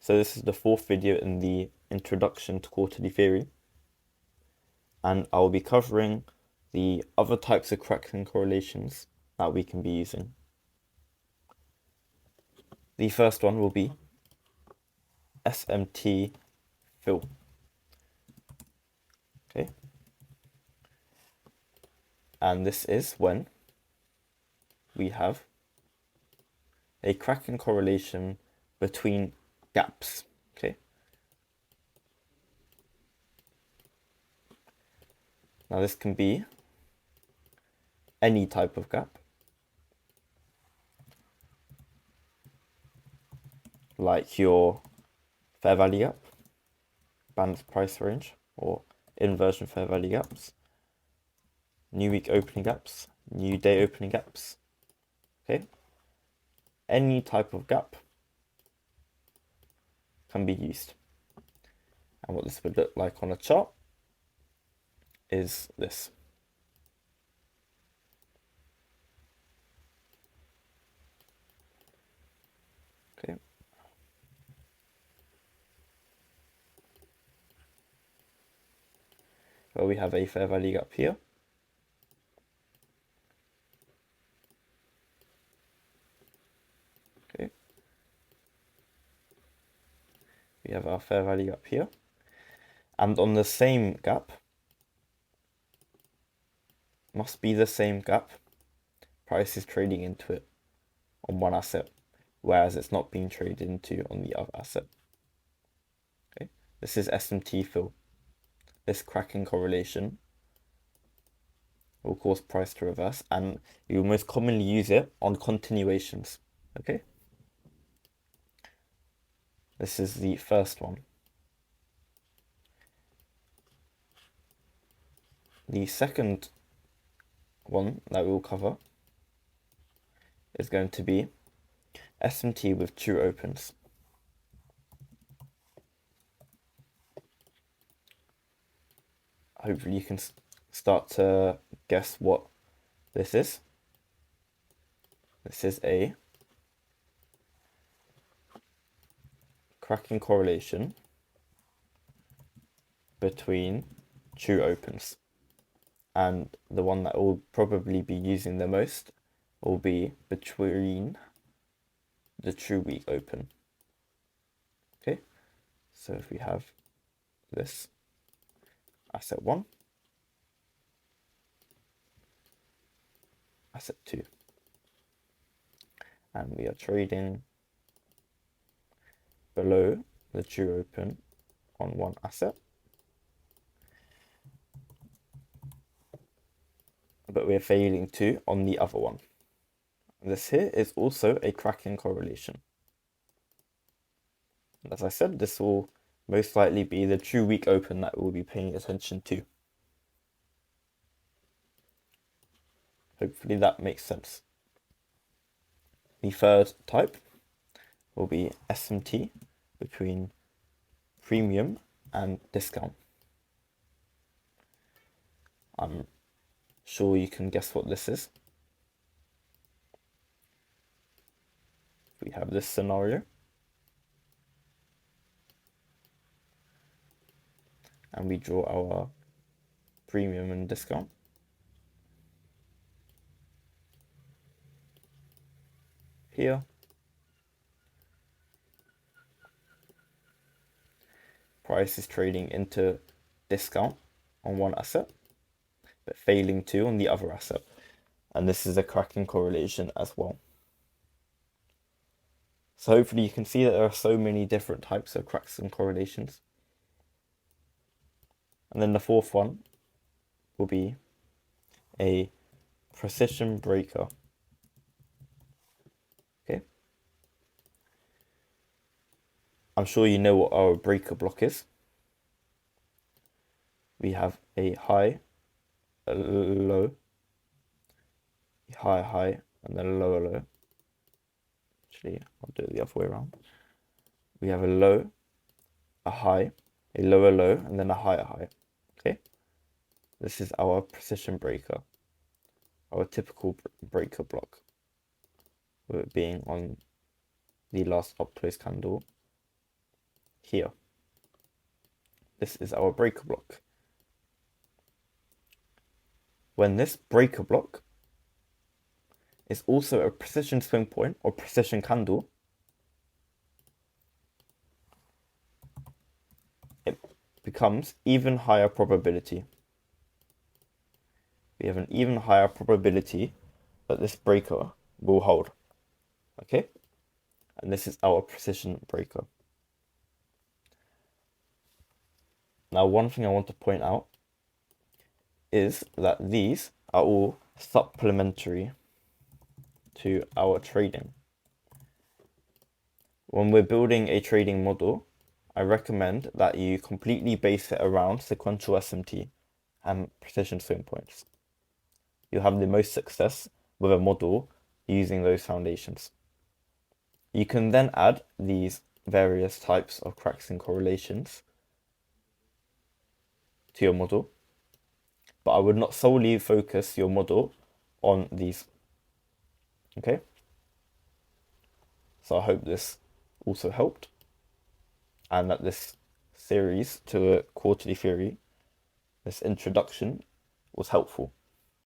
So this is the fourth video in the introduction to quarterly theory, and I'll be covering the other types of cracking correlations that we can be using. The first one will be SMT fill. Okay, and this is when we have a cracking correlation between gaps. Okay, now this can be any type of gap, like your fair value gap, band price range, or inversion fair value gaps, new week opening gaps, new day opening gaps. Okay, any type of gap can be used. And what this would look like on a chart is this. Okay. Well, we have a fair value gap here. Okay. We have our fair value gap here. And on the same gap, must be the same gap, price is trading into it on one asset, whereas it's not being traded into on the other asset. Okay, this is SMT fill. This cracking correlation will cause price to reverse, and you will most commonly use it on continuations. Okay, this is the first one. The second one that we will cover is going to be SMT with true opens. Hopefully you can start to guess what this is. This is a cracking correlation between true opens. And the one that will probably be using the most will be between the true week open. Okay, so if we have this asset 1, asset 2, and we are trading below the true open on one asset, but we're failing to on the other one. This here is also a cracking correlation. As I said, this will most likely be the true week open that we'll be paying attention to. Hopefully that makes sense. The third type will be SMT between premium and discount. I'm sure you can guess what this is. We have this scenario, and we draw our premium and discount. Here, price is trading into discount on one asset, but failing to on the other asset. And this is a cracking correlation as well. So hopefully you can see that there are so many different types of cracks and correlations. And then the fourth one will be a precision breaker. Okay. I'm sure you know what our breaker block is. We have a high, a low, a high, high, and then a lower, low. Actually, I'll do it the other way around. We have a low, a high, a lower low, and then a higher high. Okay, this is our precision breaker, our typical breaker block, with it being on the last up close candle here. This is our breaker block. When this breaker block is also a precision swing point or precision candle, it becomes even higher probability. We have an even higher probability that this breaker will hold. Okay? And this is our precision breaker. Now, one thing I want to point out is that these are all supplementary to our trading. When we're building a trading model, I recommend that you completely base it around sequential SMT and precision swing points. You'll have the most success with a model using those foundations. You can then add these various types of cracks and correlations to your model, but I would not solely focus your model on these. Okay? So I hope this also helped, and that this series to a quarterly theory, this introduction, was helpful.